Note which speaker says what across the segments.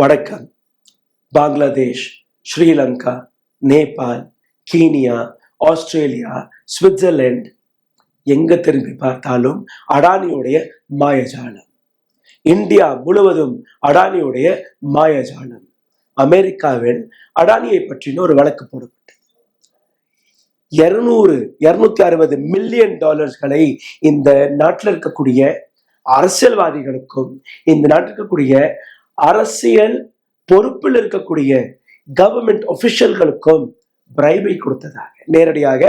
Speaker 1: வடக்கம், Bangladesh, Sri Lanka, Nepal, Kenya, Australia, Switzerland, எங்க திரும்பி பார்த்தாலும் அடானியுடைய மாயஜாலம். இந்தியா முழுவதும் அடானியுடைய மாயஜாலம். அமெரிக்காவில் அடானியை பற்றின ஒரு வழக்கு போடப்பட்டது. 260 மில்லியன் டாலர்ஸ்களை இந்த நாட்டில் இருக்கக்கூடிய அரசியல்வாதிகளுக்கும் இந்த நாட்டில் இருக்கக்கூடிய அரசியல் பொறுப்பில் இருக்கக்கூடிய கவர்மெண்ட் ஒபிஷியல்களுக்கும் பிரைபை கொடுத்ததாக, நேரடியாக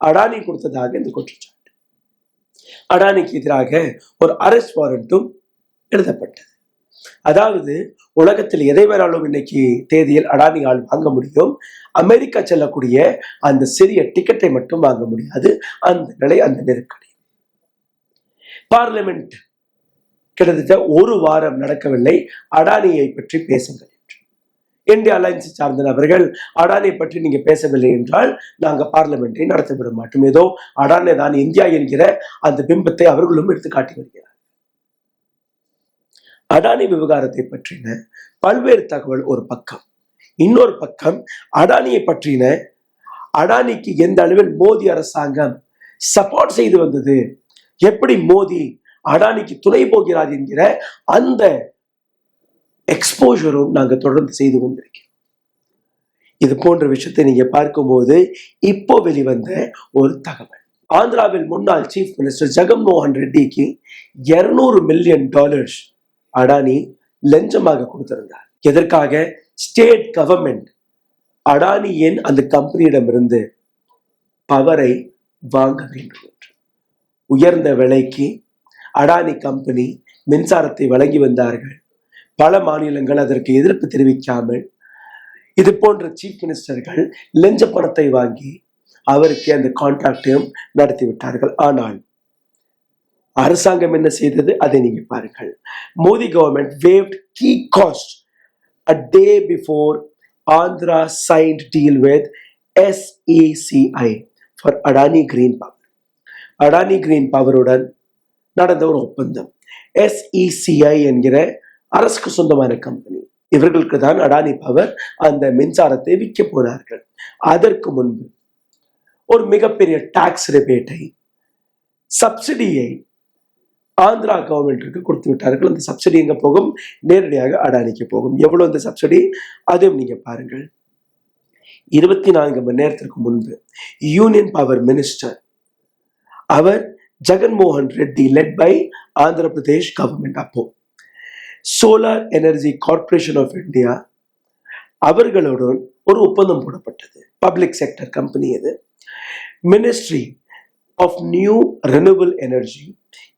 Speaker 1: அடானி கொடுத்ததாக இந்த குற்றச்சாட்டு. அடானிக்கு எதிராக ஒரு அரெஸ்ட் வாரண்ட்டும் எழுதப்பட்டது. அதாவது உலகத்தில் எதை வேணாலும் இன்னைக்கு தேதியில் அடானியால் வாங்க முடியும். அமெரிக்கா செல்லக்கூடிய அந்த சிறிய டிக்கெட்டை மட்டும் வாங்க முடியாது. அந்த நிலை, அந்த நெருக்கடி. பார்லிமெண்ட் கிட்டத்தட்ட ஒரு வாரம் நடக்கவில்லை அடானியை பற்றி பேசுங்கள் என்று. இந்திய அலையன்ஸை சார்ந்த நபர்கள் அடானியை பற்றி நீங்க பேசவில்லை என்றால் நாங்க பார்லிமெண்டை நடத்திவிட மாட்டோம். ஏதோ அடானி தான் இந்தியா என்கிற அந்த பிம்பத்தை அவர்களும் எடுத்து காட்டி வருகிறார். அடானி விவகாரத்தை பற்றின பல்வேறு தகவல் ஒரு பக்கம். இன்னொரு பக்கம் அடானியை பற்றின, அடானிக்கு எந்த அளவில் மோடி அரசாங்கம் சப்போர்ட் செய்து வந்தது, எப்படி மோடி அடானிக்கு துணை போகிறார் என்கிற அந்த எக்ஸ்போஷரும் நாங்கள் தொடர்ந்து செய்து கொண்டிருக்கிறோம். இது போன்ற விஷயத்தை நீங்க பார்க்கும்போது இப்போ வெளிவந்த ஒரு தகவல், ஆந்திராவில் முன்னாள் சீஃப் மினிஸ்டர் ஜெகன்மோகன் ரெட்டிக்கு 200 மில்லியன் டாலர்ஸ் அடானி லஞ்சமாக கொடுத்திருந்தார். எதற்காக? ஸ்டேட் கவர்மெண்ட் அடானியின் அந்த கம்பெனியிடமிருந்து பவரை வாங்க வேண்டும் என்று. உயர்ந்த விலைக்கு அடானி கம்பெனி மின்சாரத்தை வழங்கி வந்தார்கள். பல மாநிலங்கள் அதற்கு எதிர்ப்பு தெரிவிக்காமல் இது போன்ற சீஃப் மினிஸ்டர்கள் லஞ்ச பணத்தை வாங்கி அவருக்கு அந்த கான்ட்ராக்டையும் நடத்தி விட்டார்கள். ஆனால் அரசாங்கம் என்ன செய்தது அதை நீங்க பாருங்கள். Modi government waived key cost a day before Andhra signed deal with SECI for Adani Green Power. Adani Green Power உடன் நடந்த ஒரு ஒப்பந்தம். SECI என்கிற அரசுக்கு சொந்தமான கம்பெனி. இவர்களுக்கு தான் அடானி பவர் அந்த மின்சாரத்தை விற்க போனார்கள். அதற்கு முன்பு ஒரு மிகப்பெரிய டாக்ஸ் ரிபேட்டை, சப்சிடியை ஆந்திரா கவர்மெண்ட்டுக்கு கொடுத்து விட்டார்கள். அந்த சப்சிடி எங்க போகும்? நேரடியாக அடானிக்கு போகும். எவ்வளவு அந்த சப்சிடி? அதையும் நீங்க பாருங்கள். 24 மணி நேரத்திற்கு முன்பு யூனியன் பவர் மினிஸ்டர் அவர் Jaganmohan Reddy led by Andhra Pradesh government, அப்போ solar energy corporation of India அவர்களுடன் ஒரு ஒப்பந்தம் போடப்பட்டது. பப்ளிக் செக்டர் கம்பெனி இது. Ministry of new renewable energy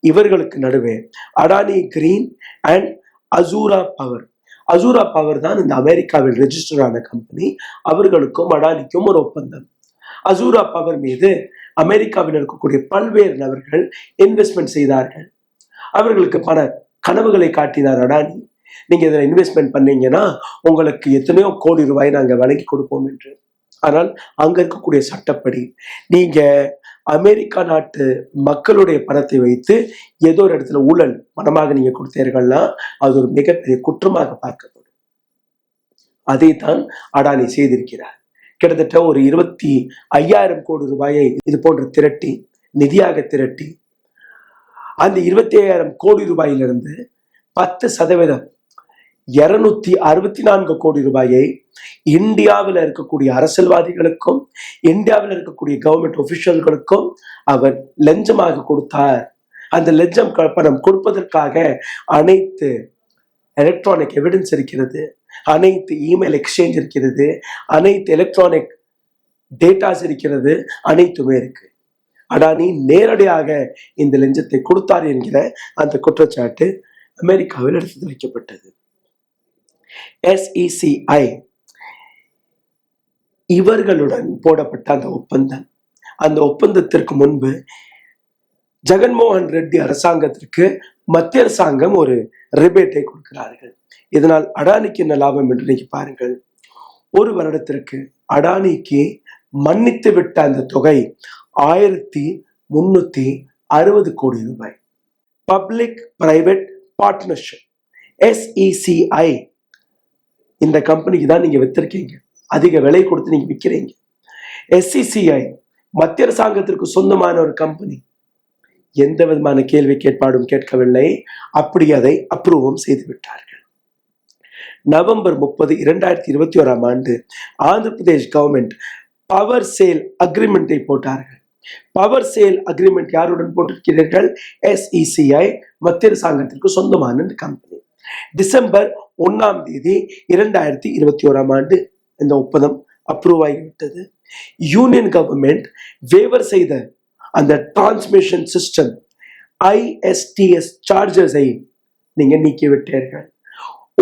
Speaker 1: இவர்களுக்கு நடுவே Adani green and Azure power, Azure power தான் இந்த அமெரிக்காவில் ரெஜிஸ்டர் ஆன கம்பெனி, அவர்களுக்கும் அடானிக்கும் ஒரு ஒப்பந்தம். அசூரா பவர் மீது அமெரிக்காவில் இருக்கக்கூடிய பல்வேறு நபர்கள் இன்வெஸ்ட்மெண்ட் செய்தார்கள். அவர்களுக்கு பல கனவுகளை காட்டினார் அடானி. நீங்க இதில் இன்வெஸ்ட்மெண்ட் பண்ணீங்கன்னா உங்களுக்கு எத்தனையோ கோடி ரூபாய் நாங்கள் வழங்கி கொடுப்போம் என்று. ஆனால் அங்க இருக்கக்கூடிய சட்டப்படி நீங்க அமெரிக்கா நாட்டு மக்களுடைய பணத்தை வைத்து ஏதோ ஒரு இடத்துல ஊழல் பணமாக நீங்க கொடுத்தீர்கள்னா அது ஒரு மிகப்பெரிய குற்றமாக பார்க்கப்படும். அதைத்தான் அடானி செய்திருக்கிறார். கிட்டத்தட்ட ஒரு 25,000 கோடி ரூபாயை இது போன்று திரட்டி, நிதியாக திரட்டி, அந்த 25,000 கோடி ரூபாயிலிருந்து 10% 264 கோடி ரூபாயை இந்தியாவில் இருக்கக்கூடிய அரசியல்வாதிகளுக்கும் இந்தியாவில் இருக்கக்கூடிய கவர்மெண்ட் ஒபிஷியல்களுக்கும் அவர் லஞ்சமாக கொடுத்தார். அந்த லஞ்சம் பணம் கொடுப்பதற்காக அனைத்து எலக்ட்ரானிக் எவிடன்ஸ் இருக்கிறது, அனைத்து இமெயில் எக்ஸ்சேஞ்ச் இருக்கிறது, அனைத்து எலக்ட்ரானிக் டேட்டாஸ் இருக்கிறது, அனைத்துமே இருக்கு. அடானி நேரடியாக இந்த லஞ்சத்தை கொடுத்தார் என்கிற அந்த குற்றச்சாட்டு அமெரிக்காவில் எடுத்து வைக்கப்பட்டது. SECI இவர்களுடன் போடப்பட்ட அந்த ஒப்பந்தம், அந்த ஒப்பந்தத்திற்கு முன்பு ஜெகன்மோகன் ரெட்டி அரசாங்கத்திற்கு மத்திய அரசாங்கம் ஒரு ரிபேட்டை கொடுக்கிறார்கள். இதனால் அடானிக்கு என்ன லாபம் என்று நீங்க பாருங்கள். ஒரு வருடத்திற்கு அடானிக்கு மன்னித்து விட்ட அந்த தொகை 1360 கோடி ரூபாய். பப்ளிக் பிரைவேட் பார்ட்னர்ஷிப் SECI இந்த கம்பெனிக்கு தான் நீங்க வித்திருக்கீங்க, அதிக விலை கொடுத்து நீங்க விற்கிறீங்க. SCCI மத்திய அரசாங்கத்திற்கு சொந்தமான ஒரு கம்பெனி, எந்த விதமான கேள்வி கேட்பாடும் கேட்கவில்லை, அப்படி அதை அப்ரூவும் செய்து விட்டார்கள். November 30, 2021 Andhra Pradesh government power sale அக்ரிமெண்டை போட்டார்கள். பவர் சேல் அக்ரிமெண்ட் யாருடன் போட்டிருக்கிறீர்கள்? SECI, மத்திய அரசாங்கத்திற்கு சொந்தமான கம்பெனி. டிசம்பர் 1, 2021 இந்த ஒப்பந்தம் அப்ரூவ் ஆகிவிட்டது. யூனியன் கவர்மெண்ட் வேவர் செய்த அந்த டிரான்ஸ்மிஷன் சிஸ்டம் ISTS சார்ஜஸை நீங்க நீக்கிவிட்டீர்கள்.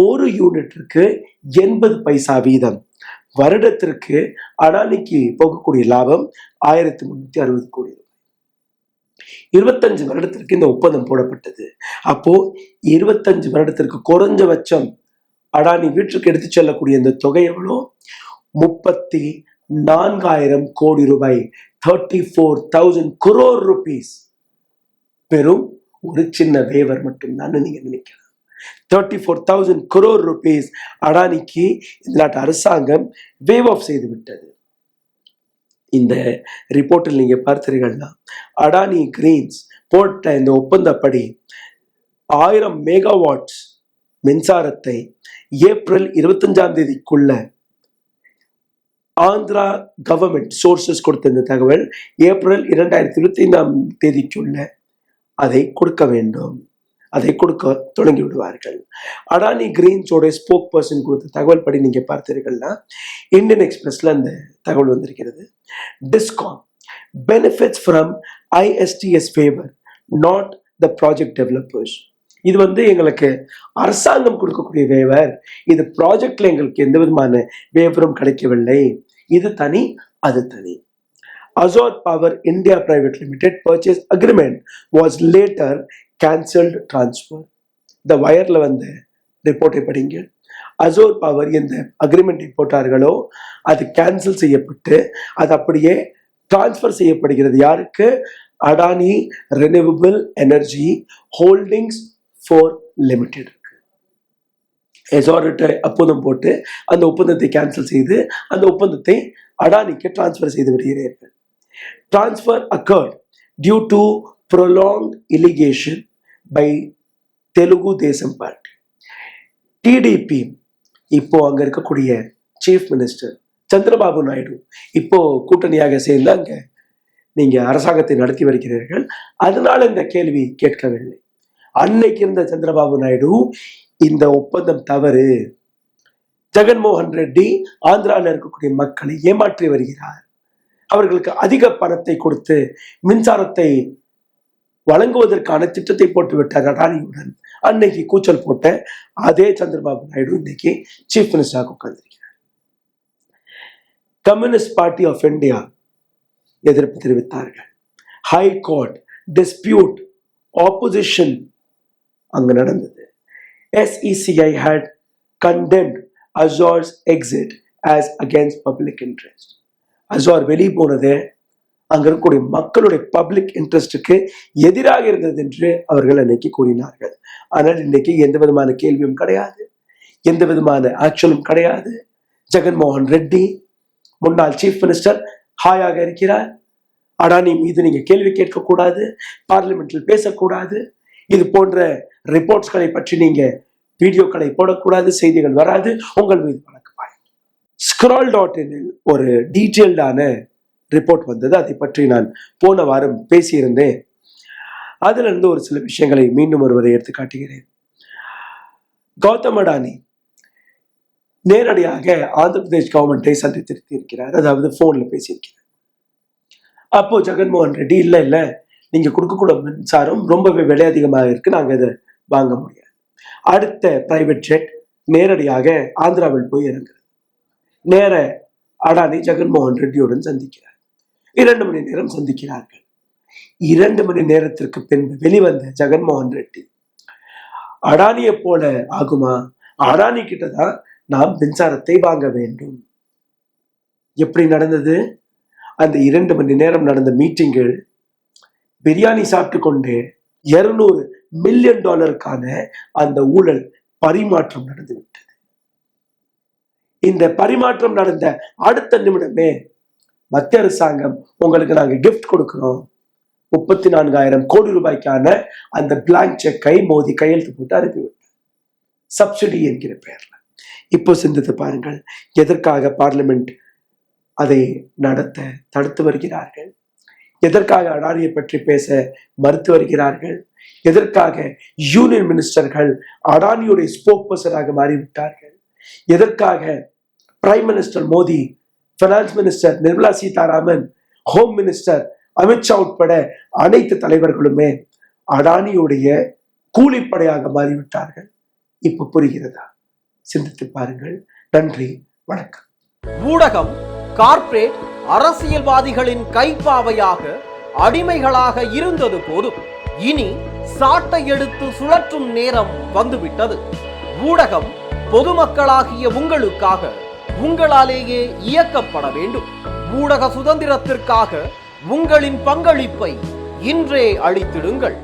Speaker 1: ஒரு யூனிட்டிற்கு 80 பைசா வீதம், வருடத்திற்கு அடானிக்கு போகக்கூடிய லாபம் 1360 கோடி ரூபாய். 25 வருடத்திற்கு இந்த ஒப்பந்தம் போடப்பட்டது. அப்போ 25 வருடத்திற்கு குறைஞ்சபட்சம் அடானி வீட்டுக்கு எடுத்து செல்லக்கூடிய இந்த தொகை எவ்வளோ? 34,000 கோடி ரூபாய், 34,000 crore rupees. வெறும் ஒரு சின்ன வேவர் மட்டும்தான் நீங்க நினைக்கலாம். 34,000 crore rupees அடானிக்கு இந்த நாட்டு அரசாங்கம் வேவ் ஆஃப் செய்து விட்டது. இந்த ரிப்போர்ட்டில் நீங்க பார்த்தீர்கள்னா அடானி கிரீன்ஸ் போட்ட இந்த ஒப்பந்தப்படி 1000 மெகாவாட்ஸ் மின்சாரத்தை ஏப்ரல் 25 ஆந்திரா கவர்மெண்ட் சோர்சஸ் கொடுத்த இந்த தகவல் ஏப்ரல் 2025 அதை கொடுக்க வேண்டும், அதை கொடுக்க தொடங்கி விடுவார்கள். அடானி கிரீன்ஸோட ஸ்போக் பர்சன் கொடுத்த தகவல் படி நீங்க பார்த்தீர்கள்னா இந்தியன் எக்ஸ்பிரஸ்ல அந்த தகவல் வந்திருக்கிறது. DISCOM benefits from ISTS favour, not the project developers. இது எங்களுக்கு அரசாங்கம் கொடுக்கக்கூடிய வேவர், இது ப்ராஜெக்ட்ல எங்களுக்கு எந்த விதமான வேவரும் கிடைக்கவில்லை, இது தனி அது தனி. Azure Power India Private Limited purchase agreement was later cancelled transfer. The wireல ரிப்போர்ட்டை படிங்க. Azure Power எந்த அக்ரிமெண்டை போட்டார்களோ அது கேன்சல் செய்யப்பட்டு அது அப்படியே டிரான்ஸ்ஃபர் செய்யப்படுகிறது. யாருக்கு? Adani renewable energy holdings four limited. எசார்ட்ட ஒப்பந்தம் போட்டு அந்த ஒப்பந்தத்தை கேன்சல் செய்து அந்த ஒப்பந்தத்தை அடானிக்கு டிரான்ஸ்ஃபர் செய்து விடுகிறீர்கள். Transfer occurred due to prolonged allegation by Telugu Desam Party. TDP இப்போ அங்க இருக்கக்கூடிய சீஃப் மினிஸ்டர் சந்திரபாபு நாயுடு இப்போ கூட்டணியாக சேர்ந்தாங்க, நீங்க அரசாங்கத்தை நடத்தி வருகிறீர்கள், அதனால இந்த கேள்வி கேட்கவில்லை. அன்னைக்கு இருந்த சந்திரபாபு நாயுடு இந்த ஒப்பந்தம் தவறு, ஜெகன்மோகன் ரெட்டி ஆந்திராவில் இருக்கக்கூடிய மக்களை ஏமாற்றி வருகிறார், அவர்களுக்கு அதிக பணத்தை கொடுத்து மின்சாரத்தை வழங்குவதற்கான திட்டத்தை போட்டு விட்டார் அடானியுடன். அன்னைக்கு கூச்சல் போட்ட அதே சந்திரபாபு நாயுடு இன்னைக்கு சீஃப் மினிஸ்டராக உட்கார்ந்திருக்கிறார். கம்யூனிஸ்ட் பார்ட்டி ஆஃப் இந்தியா எதிர்ப்பு தெரிவித்தார்கள். ஹை கோர்ட் டிஸ்பியூட் ஆப்போசிஷன் அங்கு நடந்தது. SECI had condemned Azure's exit as against public interest. Azhar வெளியே போனது அங்க இருக்கக்கூடிய மக்களுடைய பப்ளிக் இன்ட்ரெஸ்டுக்கு எதிராக இருந்தது என்று அவர்கள் அன்னைக்கு கூறினார்கள். ஆனால் இன்னைக்கு எந்த விதமான கேள்வியும் கிடையாது, எந்த விதமான ஆக்ஷனும் கிடையாது. ஜெகன்மோகன் ரெட்டி முன்னாள் சீஃப் மினிஸ்டர் ஹாயாக இருக்கிறார். அடானி மீது நீங்க கேள்வி கேட்கக்கூடாது, பார்லிமெண்டில் பேசக்கூடாது, இது போன்ற ரிப்போர்ட்ஸ்களை பற்றி நீங்க வீடியோக்களை போடக்கூடாது, செய்திகள் வராது, உங்கள் மீது வழக்கு. Scroll.in ஒரு டீட்டெயில்டான ரிப்போர்ட் வந்தது, அதை பற்றி நான் போன வாரம் பேசியிருந்தேன். அதுல இருந்து ஒரு சில விஷயங்களை மீண்டும் ஒருவரை எடுத்து காட்டுகிறேன். கௌதம் அடானி நேரடியாக ஆந்திர பிரதேஷ் கவர்மெண்டை சந்தித்திருக்கிறார், அதாவது போன்ல பேசியிருக்கிறார். அப்போ ஜெகன்மோகன் ரெட்டி இல்ல நீங்க கொடுக்கக்கூடிய மின்சாரம் ரொம்பவே விலை அதிகமாக இருக்கு, நாங்க இதை வாங்க முடியாது. அடுத்த பிரைவேட் ஜெட் நேரடியாக ஆந்திராவில் போய் இறங்குறது. நேர அடானி ஜெகன்மோகன் ரெட்டியுடன் சந்திக்கிறார். 2 மணி நேரம் சந்திக்கிறார்கள். 2 மணி நேரத்திற்கு பின்பு வெளிவந்த ஜெகன்மோகன் ரெட்டி, அடானியை போல ஆகுமா, அடானி கிட்டதான் நாம் மின்சாரத்தை வாங்க வேண்டும். எப்படி நடந்தது? அந்த 2 மணி நேரம் நடந்த மீட்டிங்கில் பிரியாணி சாப்பிட்டு கொண்டு $200 மில்லியன் அந்த ஊழல் பரிமாற்றம் நடந்துவிட்டது. இந்த பரிமாற்றம் நடந்த அடுத்த நிமிடமே மத்திய அரசாங்கம் உங்களுக்கு நாங்க கிஃப்ட் கொடுக்கிறோம், 34,000 கோடி ரூபாய்க்கான அந்த பிளாங்க் செக்கை மோடி கையெழுத்து போட்டு அனுப்பிவிட்டார், சப்சிடி என்கிற பெயர்ல. இப்போ சிந்தித்து பாருங்கள், எதற்காக பார்லிமெண்ட் அதை நடத்த தடுத்து வருகிறார்கள்? எதற்காக அடானியை பற்றி பேச மறுத்து வருகிறார்கள்? எதற்காக யூனியன் மினிஸ்டர்கள் அடானியுடைய ஸ்போக் பர்சனாக மாறிவிட்டார்கள்? எதற்காக prime minister Modi, finance minister Nirmala Sitharaman, home minister Amit Shah உட்பட அனைத்து தலைவர்களுமே அடானியுடைய கூலிப்படையாக மாறிவிட்டார்கள்? இப்ப புரிகிறதா? சிந்தித்து பாருங்கள். நன்றி, வணக்கம்.
Speaker 2: ஊடகம் கார்ப்பரேட் அரசியல்வாதிகளின் கைப்பாவையாக அடிமைகளாக இருந்தது போதும், இனி சாட்டை எடுத்து சுழற்றும் நேரம் வந்துவிட்டது. ஊடகம் பொதுமக்களாகிய உங்களுக்காக, உங்களாலேயே இயக்கப்பட வேண்டும். ஊடக சுதந்திரத்திற்காக உங்களின் பங்களிப்பை இன்றே அளித்திடுங்கள்.